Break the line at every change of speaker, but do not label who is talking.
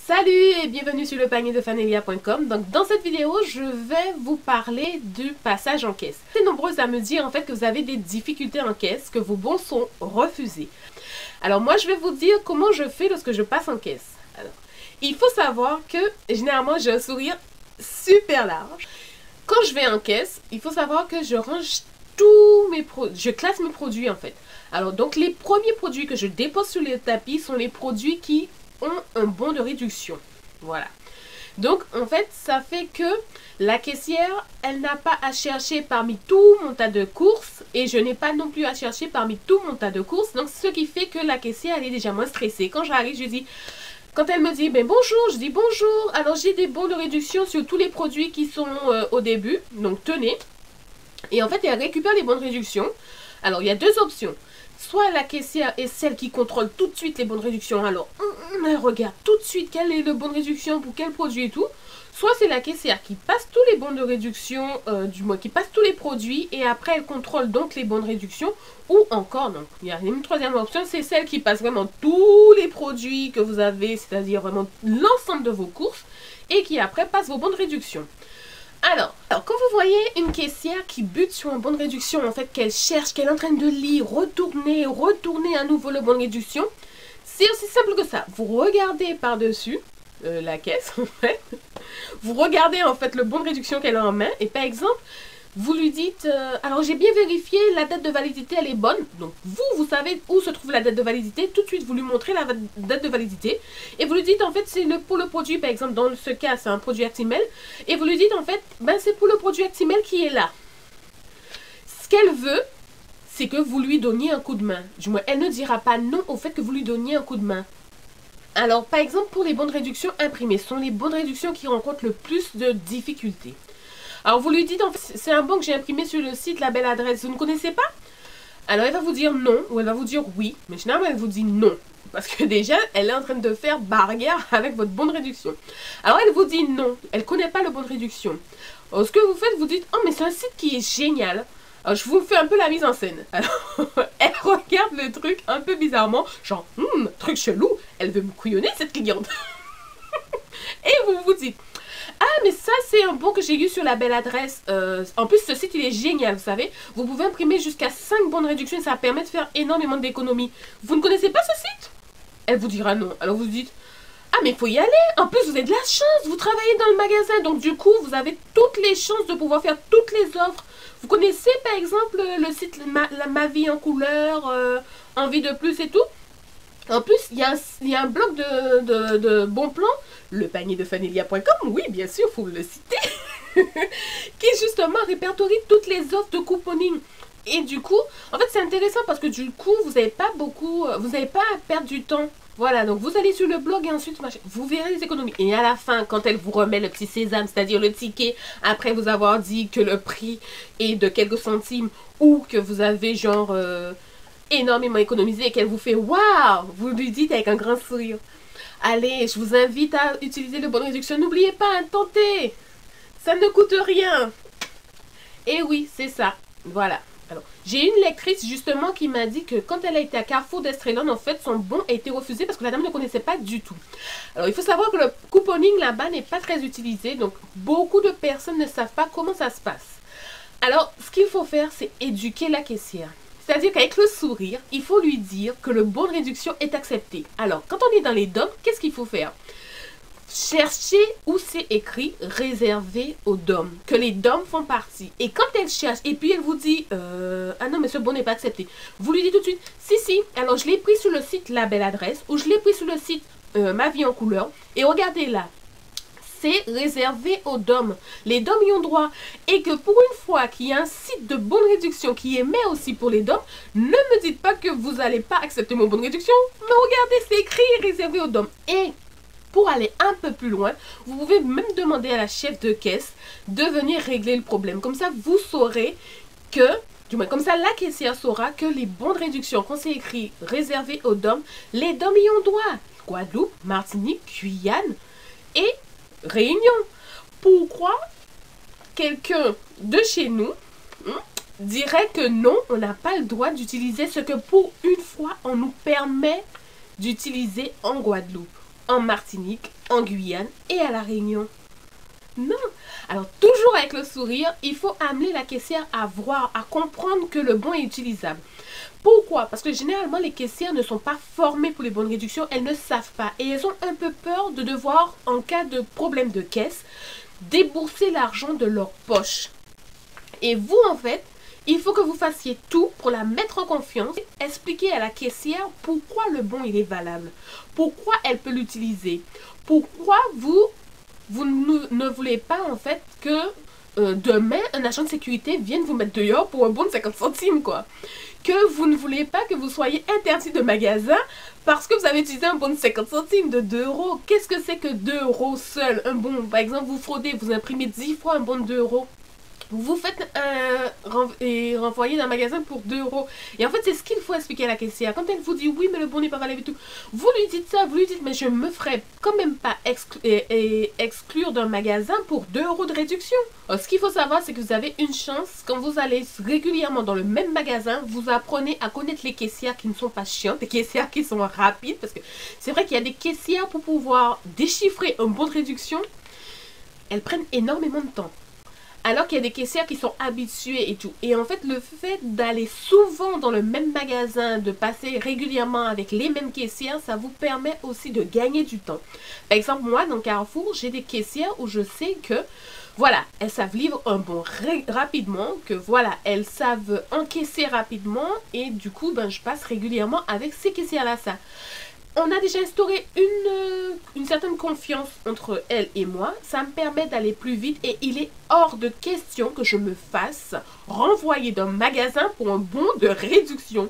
Salut et bienvenue sur le panier de Fanelia.com. Donc dans cette vidéo, je vais vous parler du passage en caisse. Vous êtes nombreuses à me dire en fait que vous avez des difficultés en caisse, que vos bons sont refusés. Alors moi je vais vous dire comment je fais lorsque je passe en caisse. Alors, il faut savoir que généralement j'ai un sourire super large. Quand je vais en caisse, il faut savoir que je range tous mes produits, je classe mes produits en fait. Alors donc les premiers produits que je dépose sur le tapis sont les produits qui ont un bon de réduction. Voilà. Donc, en fait, ça fait que la caissière, elle n'a pas à chercher parmi tout mon tas de courses et je n'ai pas non plus à chercher parmi tout mon tas de courses. Donc, ce qui fait que la caissière, elle est déjà moins stressée. Quand j'arrive, je dis... Quand elle me dit, ben bonjour, je dis bonjour. Alors, j'ai des bons de réduction sur tous les produits qui sont au début. Donc, tenez. Et en fait, elle récupère les bonnes réductions. Alors, il y a deux options. Soit la caissière est celle qui contrôle tout de suite les bonnes réductions. Alors, elle regarde tout de suite quelle est le bonne réduction pour quel produit et tout. Soit c'est la caissière qui passe tous les bons de réduction, du moins qui passe tous les produits. Et après, elle contrôle donc les bonnes réductions. Ou encore, non, il y a une troisième option. C'est celle qui passe vraiment tous les produits que vous avez. C'est-à-dire vraiment l'ensemble de vos courses. Et qui après passe vos bonnes réductions. Alors, quand vous voyez une caissière qui bute sur une bonne réduction, en fait, qu'elle cherche, qu'elle est en train de lire, retourner à nouveau le bon réduction, c'est aussi simple que ça. Vous regardez par-dessus la caisse, en fait. Vous regardez, en fait, le bon de réduction qu'elle a en main. Et par exemple, vous lui dites, alors j'ai bien vérifié, la date de validité, elle est bonne. Donc, vous savez où se trouve la date de validité. Tout de suite, vous lui montrez la date de validité. Et vous lui dites, en fait, c'est pour le produit, par exemple, dans ce cas, c'est un produit Actimel. Et vous lui dites, en fait, ben, c'est pour le produit Actimel qui est là. Ce qu'elle veut, c'est que vous lui donniez un coup de main. Du moins, elle ne dira pas non au fait que vous lui donniez un coup de main. Alors, par exemple, pour les bonnes réductions imprimées, ce sont les bonnes réductions qui rencontrent le plus de difficultés. Alors, vous lui dites, en fait, c'est un bon que j'ai imprimé sur le site La Belle Adresse. Vous ne connaissez pas? Alors, elle va vous dire non ou elle va vous dire oui. Mais généralement, elle vous dit non. Parce que déjà, elle est en train de faire barrière avec votre bon de réduction. Alors, elle vous dit non. Elle ne connaît pas le bon de réduction. Alors, ce que vous faites, vous dites, oh, mais c'est un site qui est génial. Alors, je vous fais un peu la mise en scène. Alors, elle regarde le truc un peu bizarrement. Genre, truc chelou. Elle veut me couillonner, cette cliente. Et vous vous dites... Ah, mais ça, c'est un bon que j'ai eu sur La Belle Adresse. En plus, ce site, il est génial, vous savez. Vous pouvez imprimer jusqu'à 5 bonnes réductions et ça permet de faire énormément d'économies. Vous ne connaissez pas ce site? Elle vous dira non. Alors, vous dites, ah, mais il faut y aller. En plus, vous avez de la chance. Vous travaillez dans le magasin. Donc, du coup, vous avez toutes les chances de pouvoir faire toutes les offres. Vous connaissez, par exemple, le site Ma Vie en couleur, Envie de plus et tout. En plus, il y a un blog de bons plans, le panier de Fanelia.com, oui, bien sûr, il faut le citer, qui justement répertorie toutes les offres de couponing. Et du coup, en fait, c'est intéressant parce que du coup, vous n'avez pas à perdre du temps. Voilà, donc vous allez sur le blog et ensuite, vous verrez les économies. Et à la fin, quand elle vous remet le petit sésame, c'est-à-dire le ticket, après vous avoir dit que le prix est de quelques centimes ou que vous avez genre... énormément économisé et qu'elle vous fait waouh, vous lui dites avec un grand sourire, allez, je vous invite à utiliser le bon de réduction, n'oubliez pas, tentez, ça ne coûte rien. Et oui, c'est ça, voilà. Alors, j'ai une lectrice justement qui m'a dit que quand elle a été à Carrefour d'Estrelon, en fait, son bon a été refusé parce que la dame ne connaissait pas du tout. Alors, il faut savoir que le couponing là-bas n'est pas très utilisé, donc beaucoup de personnes ne savent pas comment ça se passe. Alors, ce qu'il faut faire, c'est éduquer la caissière. C'est-à-dire qu'avec le sourire, il faut lui dire que le bon de réduction est accepté. Alors, quand on est dans les DOM, qu'est-ce qu'il faut faire? Chercher où c'est écrit réservé aux DOM, que les DOM font partie. Et quand elle cherche, et puis elle vous dit, ah non, mais ce bon n'est pas accepté. Vous lui dites tout de suite, si, alors je l'ai pris sur le site La Belle Adresse, ou je l'ai pris sur le site Ma Vie en couleur, et regardez là. C'est réservé aux DOM. Les DOM y ont droit. Et que pour une fois qu'il y a un site de bonne réduction qui émet aussi pour les DOM, ne me dites pas que vous n'allez pas accepter mon bonne réduction. Mais regardez, c'est écrit réservé aux DOM. Et pour aller un peu plus loin, vous pouvez même demander à la chef de caisse de venir régler le problème. Comme ça, vous saurez que, du moins comme ça, la caissière saura que les bons de réduction, quand c'est écrit réservé aux DOM, les DOM y ont droit. Guadeloupe, Martinique, Guyane et Réunion. Pourquoi quelqu'un de chez nous dirait que non, on n'a pas le droit d'utiliser ce que pour une fois on nous permet d'utiliser en Guadeloupe, en Martinique en Guyane et à La Réunion? Non. Alors toujours avec le sourire, il faut amener la caissière à voir, à comprendre que le bon est utilisable. Pourquoi? Parce que généralement les caissières ne sont pas formées pour les bonnes réductions, elles ne savent pas et elles ont un peu peur de devoir, en cas de problème de caisse, débourser l'argent de leur poche. Et vous en fait, il faut que vous fassiez tout pour la mettre en confiance, expliquer à la caissière pourquoi le bon il est valable, pourquoi elle peut l'utiliser, pourquoi vous ne voulez pas en fait que demain un agent de sécurité vienne vous mettre dehors pour un bon de 50 centimes quoi. Que vous ne voulez pas que vous soyez interdit de magasin parce que vous avez utilisé un bon de 50 centimes de 2 euros. Qu'est-ce que c'est que 2 euros seul? Un bon, par exemple, vous fraudez, vous imprimez 10 fois un bon de 2 euros. Vous faites et renvoyer d'un magasin pour 2 euros. Et en fait, c'est ce qu'il faut expliquer à la caissière. Quand elle vous dit oui, mais le bon n'est pas valable et tout, vous lui dites ça, vous lui dites, mais je me ferai quand même pas exclure d'un magasin pour 2 euros de réduction. Alors, ce qu'il faut savoir, c'est que vous avez une chance, quand vous allez régulièrement dans le même magasin, vous apprenez à connaître les caissières qui ne sont pas chiantes, les caissières qui sont rapides, parce que c'est vrai qu'il y a des caissières pour pouvoir déchiffrer un bon de réduction, elles prennent énormément de temps. Alors qu'il y a des caissières qui sont habituées et tout. Et en fait, le fait d'aller souvent dans le même magasin, de passer régulièrement avec les mêmes caissières, ça vous permet aussi de gagner du temps. Par exemple, moi, dans Carrefour, j'ai des caissières où je sais que, voilà, elles savent livrer un bon rapidement, que voilà, elles savent encaisser rapidement. Et du coup, ben, je passe régulièrement avec ces caissières-là, ça. On a déjà instauré une certaine confiance entre elle et moi. Ça me permet d'aller plus vite et il est hors de question que je me fasse renvoyer d'un magasin pour un bon de réduction.